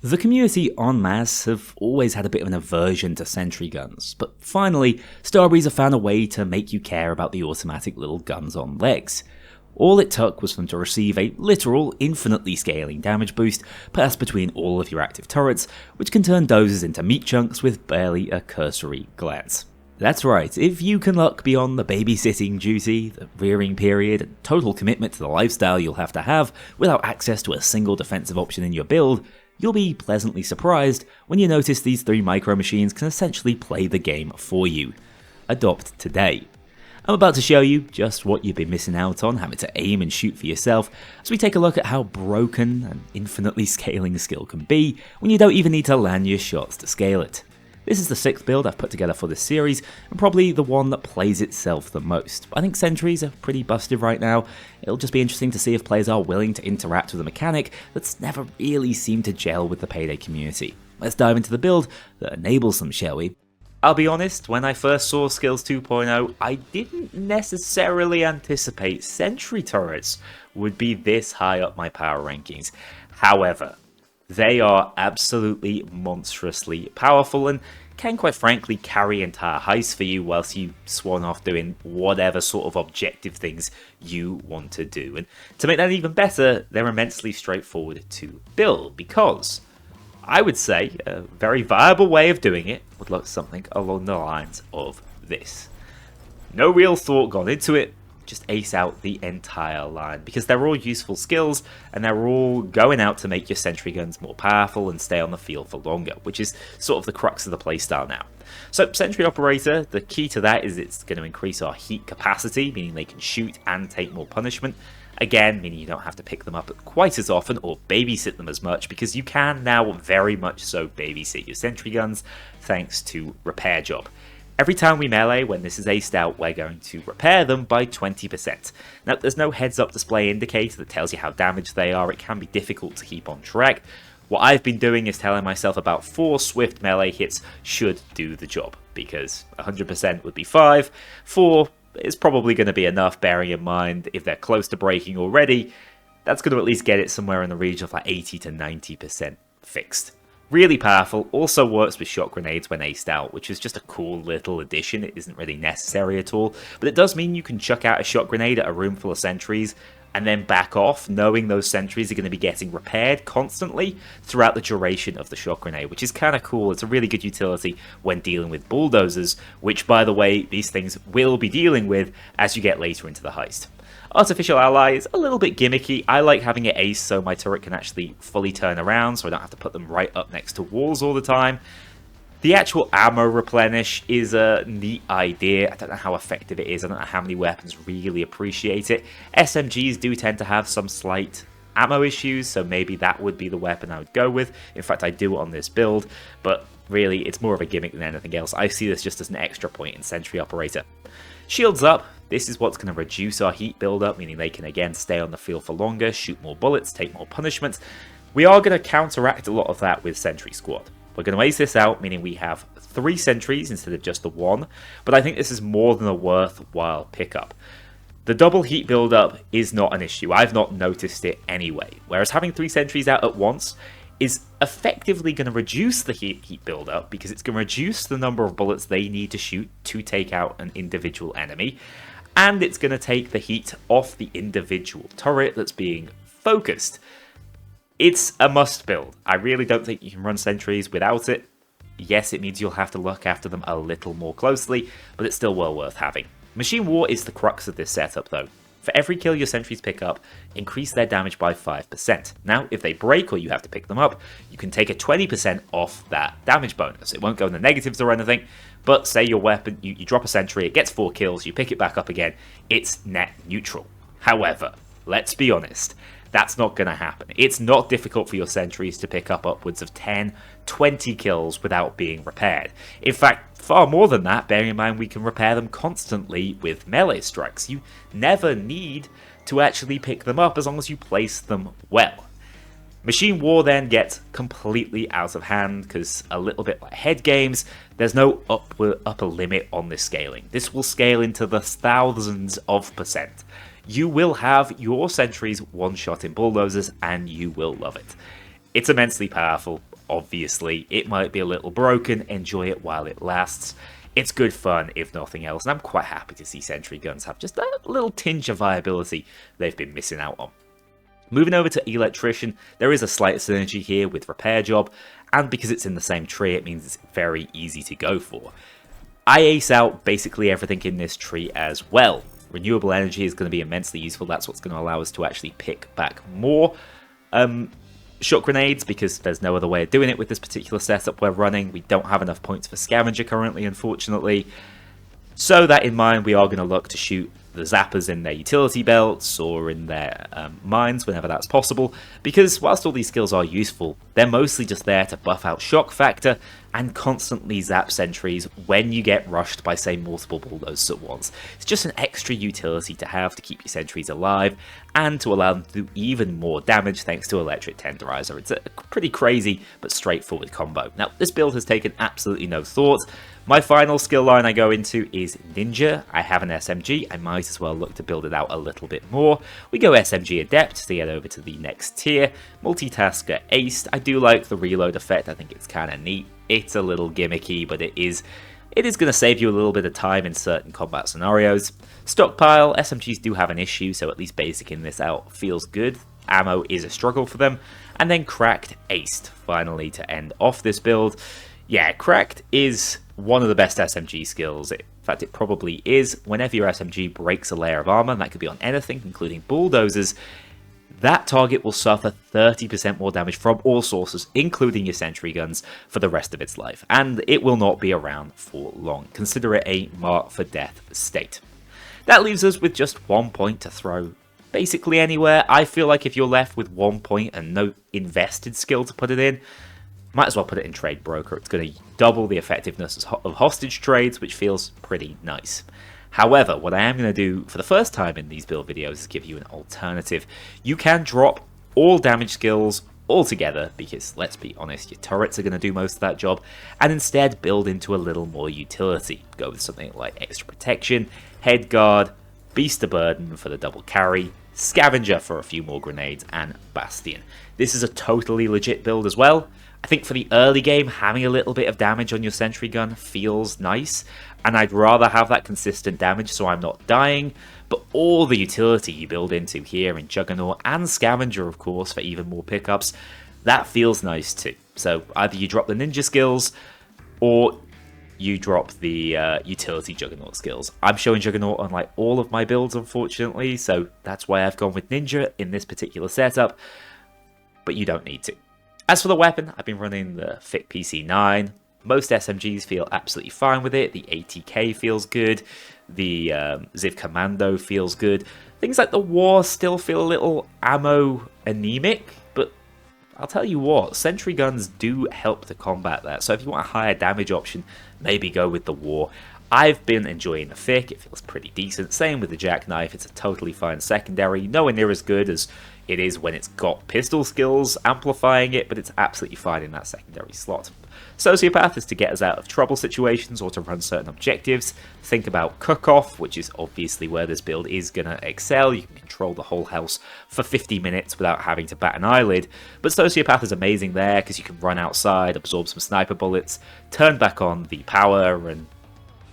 The community en masse have always had a bit of an aversion to sentry guns, but finally, Starbreeze have found a way to make you care about the automatic little guns on legs. All it took was for them to receive a literal, infinitely scaling damage boost passed between all of your active turrets, which can turn dozers into meat chunks with barely a cursory glance. That's right, if you can luck beyond the babysitting duty, the rearing period, and total commitment to the lifestyle you'll have to have without access to a single defensive option in your build, you'll be pleasantly surprised when you notice these 3 micro machines can essentially play the game for you. Adopt today. I'm about to show you just what you've been missing out on having to aim and shoot for yourself as we take a look at how broken an infinitely scaling skill can be when you don't even need to land your shots to scale it. This is the 6th build I've put together for this series, and probably the one that plays itself the most. I think Sentries are pretty busted right now. It'll just be interesting to see if players are willing to interact with a mechanic that's never really seemed to gel with the Payday community. Let's dive into the build that enables them, shall we? I'll be honest, when I first saw Skills 2.0, I didn't necessarily anticipate sentry turrets would be this high up my power rankings. However, they are absolutely monstrously powerful and can quite frankly carry entire heists for you whilst you swan off doing whatever sort of objective things you want to do. And to make that even better, they're immensely straightforward to build because I would say a very viable way of doing it would look something along the lines of this. No real thought gone into it, just ace out the entire line because they're all useful skills and they're all going out to make your sentry guns more powerful and stay on the field for longer, which is sort of the crux of the playstyle now. So Sentry Operator, the key to that is it's going to increase our heat capacity, meaning they can shoot and take more punishment. Again, meaning you don't have to pick them up quite as often or babysit them as much because you can now very much so babysit your sentry guns thanks to Repair Job. Every time we melee, when this is aced out, we're going to repair them by 20%. Now, there's no heads-up display indicator that tells you how damaged they are. It can be difficult to keep on track. What I've been doing is telling myself about 4 swift melee hits should do the job, because 100% would be 5. 4 is probably going to be enough, bearing in mind if they're close to breaking already, that's going to at least get it somewhere in the region of like 80 to 90% fixed. Really powerful, also works with shot grenades when aced out, which is just a cool little addition. It isn't really necessary at all, but it does mean you can chuck out a shot grenade at a room full of sentries and then back off, knowing those sentries are going to be getting repaired constantly throughout the duration of the shot grenade, which is kind of cool. It's a really good utility when dealing with bulldozers, which, by the way, these things will be dealing with as you get later into the heist. Artificial Ally is a little bit gimmicky. I like having it ace so my turret can actually fully turn around so I don't have to put them right up next to walls all the time. The actual ammo replenish is a neat idea. I don't know how effective it is. I don't know how many weapons really appreciate it. SMGs do tend to have some slight ammo issues, so maybe that would be the weapon I would go with. In fact, I do it on this build, but really it's more of a gimmick than anything else. I see this just as an extra point in Sentry Operator. Shields up. This is what's going to reduce our heat build-up, meaning they can again stay on the field for longer, shoot more bullets, take more punishment. We are going to counteract a lot of that with Sentry Squad. We're going to ace this out, meaning we have 3 sentries instead of just the 1, but I think this is more than a worthwhile pickup. The double heat build-up is not an issue. I've not noticed it anyway, whereas having 3 sentries out at once is effectively going to reduce the heat build-up because it's going to reduce the number of bullets they need to shoot to take out an individual enemy, and it's going to take the heat off the individual turret that's being focused. It's a must build. I really don't think you can run sentries without it. Yes, it means you'll have to look after them a little more closely, but it's still well worth having. Machine War is the crux of this setup though. For every kill your sentries pick up, increase their damage by 5%. Now, if they break or you have to pick them up, you can take a 20% off that damage bonus. It won't go in the negatives or anything, but say your weapon, you drop a sentry, it gets 4 kills, you pick it back up again, it's net neutral. However, let's be honest, that's not going to happen. It's not difficult for your sentries to pick up upwards of 10, 20 kills without being repaired. In fact, far more than that, bearing in mind we can repair them constantly with melee strikes. You never need to actually pick them up as long as you place them well. Machine War then gets completely out of hand because, a little bit like head games, there's no upper limit on this scaling. This will scale into the thousands of percent. You will have your sentries one-shot in bulldozers and you will love it. It's immensely powerful. obviously. It might be a little broken, enjoy it while it lasts. It's good fun, if nothing else, and I'm quite happy to see sentry guns have just a little tinge of viability they've been missing out on. Moving over to Electrician, there is a slight synergy here with Repair Job, and because it's in the same tree, it means it's very easy to go for. I ace out basically everything in this tree as well. Renewable energy is going to be immensely useful. That's what's going to allow us to actually pick back more shot grenades, because there's no other way of doing it with this particular setup we're running. We don't have enough points for Scavenger currently, unfortunately. So that in mind, we are going to look to shoot the zappers in their utility belts or in their mines whenever that's possible, because whilst all these skills are useful, they're mostly just there to buff out shock factor and constantly zap sentries when you get rushed by, say, multiple bulldozers at once. It's just an extra utility to have to keep your sentries alive and to allow them to do even more damage thanks to Electric Tenderizer. It's a pretty crazy but straightforward combo. Now, this build has taken absolutely no thought. My final skill line I go into is Ninja. I have an SMG, I might as well look to build it out a little bit more. We go SMG Adept to get over to the next tier. Multitasker Aced. I do like the reload effect, I think it's kind of neat. It's a little gimmicky, but it is going to save you a little bit of time in certain combat scenarios. Stockpile, SMGs do have an issue, so at least basicing this out feels good. Ammo is a struggle for them. And then Cracked Aced, finally, to end off this build. Yeah, Cracked is one of the best SMG skills. In fact, it probably is. Whenever your SMG breaks a layer of armor, and that could be on anything, including bulldozers, that target will suffer 30% more damage from all sources, including your sentry guns, for the rest of its life. And it will not be around for long. Consider it a mark for death state. That leaves us with just 1 point to throw basically anywhere. I feel like if you're left with 1 point and no invested skill to put it in, might as well put it in Trade Broker. It's going to double the effectiveness of hostage trades, which feels pretty nice. However, what I am going to do for the first time in these build videos is give you an alternative. You can drop all damage skills altogether, because let's be honest, your turrets are going to do most of that job, and instead build into a little more utility. Go with something like extra protection, head guard, beast of burden for the double carry, scavenger for a few more grenades, and bastion. This is a totally legit build as well. I think for the early game, having a little bit of damage on your sentry gun feels nice, and I'd rather have that consistent damage so I'm not dying, but all the utility you build into here in Juggernaut and Scavenger, of course, for even more pickups, that feels nice too. So either you drop the ninja skills, or you drop the utility Juggernaut skills. I'm showing Juggernaut on like all of my builds, unfortunately, so that's why I've gone with Ninja in this particular setup, but you don't need to. As for the weapon, I've been running the Fit PC9. Most SMGs feel absolutely fine with it. The ATK feels good. The Ziv Commando feels good. Things like the War still feel a little ammo anemic, but I'll tell you what, sentry guns do help to combat that. So if you want a higher damage option, maybe go with the War. I've been enjoying the Fick, it feels pretty decent. Same with the Jackknife, it's a totally fine secondary. Nowhere near as good as it is when it's got pistol skills amplifying it, but it's absolutely fine in that secondary slot. Sociopath is to get us out of trouble situations or to run certain objectives. Think about Cook-Off, which is obviously where this build is going to excel. You can control the whole house for 50 minutes without having to bat an eyelid. But Sociopath is amazing there because you can run outside, absorb some sniper bullets, turn back on the power, and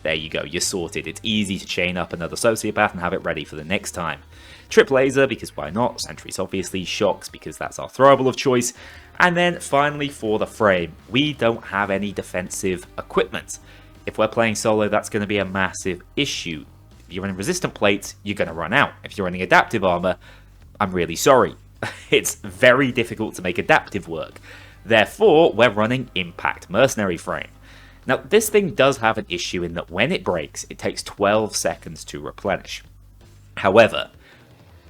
there you go, you're sorted. It's easy to chain up another Sociopath and have it ready for the next time. Trip Laser, because why not? Sentries obviously, Shocks, because that's our throwable of choice. And then finally for the frame, we don't have any defensive equipment. If we're playing solo, that's going to be a massive issue. If you're running resistant plates, you're going to run out. If you're running adaptive armor, I'm really sorry. It's very difficult to make adaptive work. Therefore, we're running Impact Mercenary Frame. Now, this thing does have an issue in that when it breaks, it takes 12 seconds to replenish. However,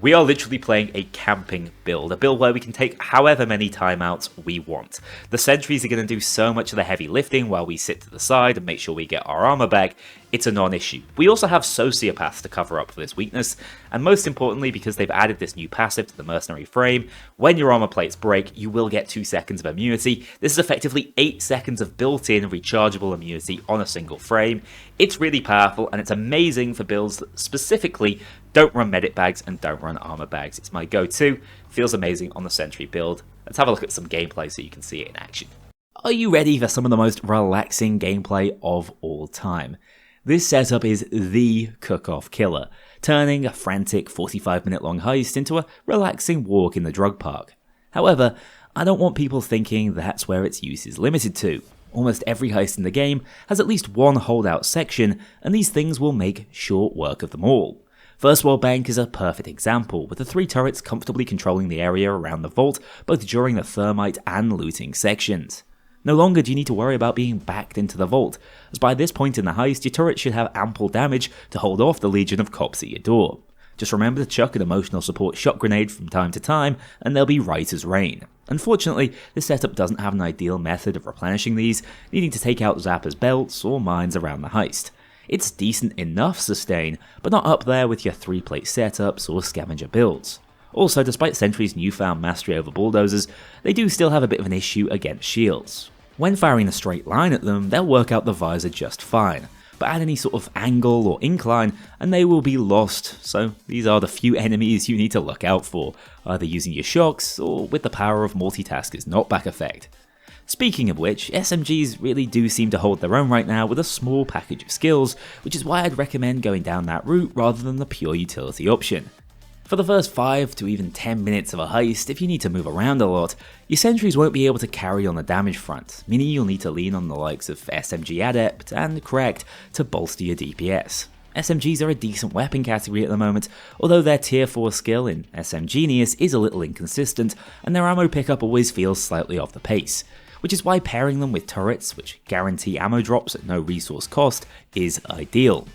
we are literally playing a camping build, a build where we can take however many timeouts we want. The sentries are going to do so much of the heavy lifting while we sit to the side and make sure we get our armor back. It's a non-issue. We also have Sociopaths to cover up for this weakness, and most importantly, because they've added this new passive to the mercenary frame, when your armor plates break, you will get 2 seconds of immunity. This is effectively 8 seconds of built-in rechargeable immunity on a single frame. It's really powerful, and it's amazing for builds that specifically don't run medic bags and don't run armor bags. It's my go-to. Feels amazing on the sentry build. Let's have a look at some gameplay so you can see it in action. Are you ready for some of the most relaxing gameplay of all time? This setup is the cook-off killer, turning a frantic 45-minute long heist into a relaxing walk in the drug park. However, I don't want people thinking that's where its use is limited to. Almost every heist in the game has at least one holdout section, and these things will make short work of them all. First World Bank is a perfect example, with the 3 turrets comfortably controlling the area around the vault both during the thermite and looting sections. No longer do you need to worry about being backed into the vault, as by this point in the heist your turret should have ample damage to hold off the legion of cops at your door. Just remember to chuck an emotional support shot grenade from time to time and they'll be right as rain. Unfortunately, this setup doesn't have an ideal method of replenishing these, needing to take out zappers belts or mines around the heist. It's decent enough sustain, but not up there with your 3-plate setups or scavenger builds. Also, despite Sentries' newfound mastery over bulldozers, they do still have a bit of an issue against shields. When firing a straight line at them, they'll work out the visor just fine, but add any sort of angle or incline and they will be lost, so these are the few enemies you need to look out for, either using your shocks or with the power of multitasker's knockback effect. Speaking of which, SMGs really do seem to hold their own right now with a small package of skills, which is why I'd recommend going down that route rather than the pure utility option. For the first 5 to even 10 minutes of a heist, if you need to move around a lot, your sentries won't be able to carry on the damage front, meaning you'll need to lean on the likes of SMG Adept and Correct to bolster your DPS. SMGs are a decent weapon category at the moment, although their tier 4 skill in SMGenius is a little inconsistent, and their ammo pickup always feels slightly off the pace, which is why pairing them with turrets, which guarantee ammo drops at no resource cost, is ideal.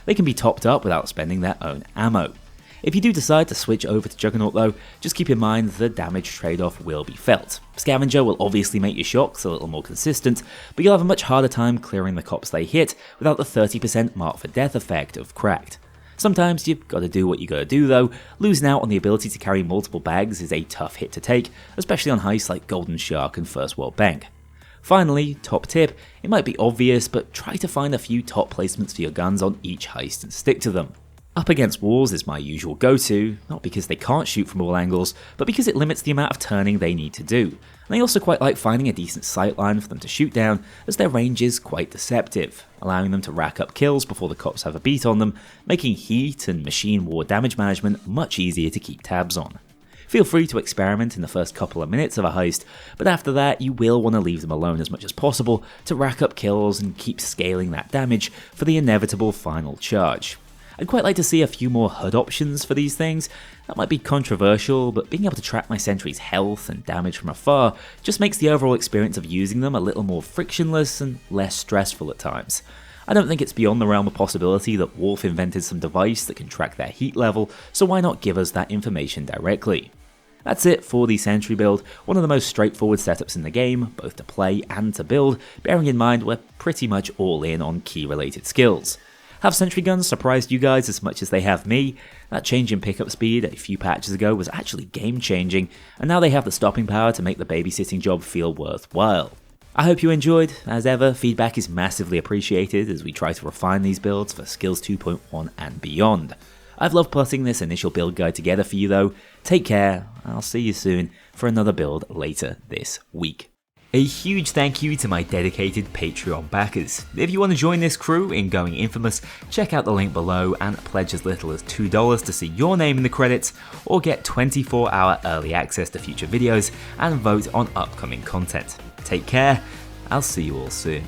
They can be topped up without spending their own ammo. If you do decide to switch over to Juggernaut though, just keep in mind the damage trade-off will be felt. Scavenger will obviously make your shocks a little more consistent, but you'll have a much harder time clearing the cops they hit without the 30% mark for death effect of Cracked. Sometimes you've got to do what you gotta do though. Losing out on the ability to carry multiple bags is a tough hit to take, especially on heists like Golden Shark and First World Bank. Finally, top tip, it might be obvious, but try to find a few top placements for your guns on each heist and stick to them. Up against walls is my usual go-to, not because they can't shoot from all angles, but because it limits the amount of turning they need to do. And I also quite like finding a decent sightline for them to shoot down, as their range is quite deceptive, allowing them to rack up kills before the cops have a beat on them, making heat and machine war damage management much easier to keep tabs on. Feel free to experiment in the first couple of minutes of a heist, but after that you will want to leave them alone as much as possible to rack up kills and keep scaling that damage for the inevitable final charge. I'd quite like to see a few more HUD options for these things. That might be controversial, but being able to track my sentry's health and damage from afar just makes the overall experience of using them a little more frictionless and less stressful at times. I don't think it's beyond the realm of possibility that Wolf invented some device that can track their heat level, so why not give us that information directly? That's it for the Sentry build, one of the most straightforward setups in the game, both to play and to build, bearing in mind we're pretty much all in on key related skills. Have sentry guns surprised you guys as much as they have me? That change in pickup speed a few patches ago was actually game changing, and now they have the stopping power to make the babysitting job feel worthwhile. I hope you enjoyed. As ever, feedback is massively appreciated as we try to refine these builds for Skills 2.1 and beyond. I've loved putting this initial build guide together for you though. Take care, I'll see you soon for another build later this week. A huge thank you to my dedicated Patreon backers. If you want to join this crew in going infamous, check out the link below and pledge as little as $2 to see your name in the credits, or get 24-hour early access to future videos and vote on upcoming content. Take care, I'll see you all soon.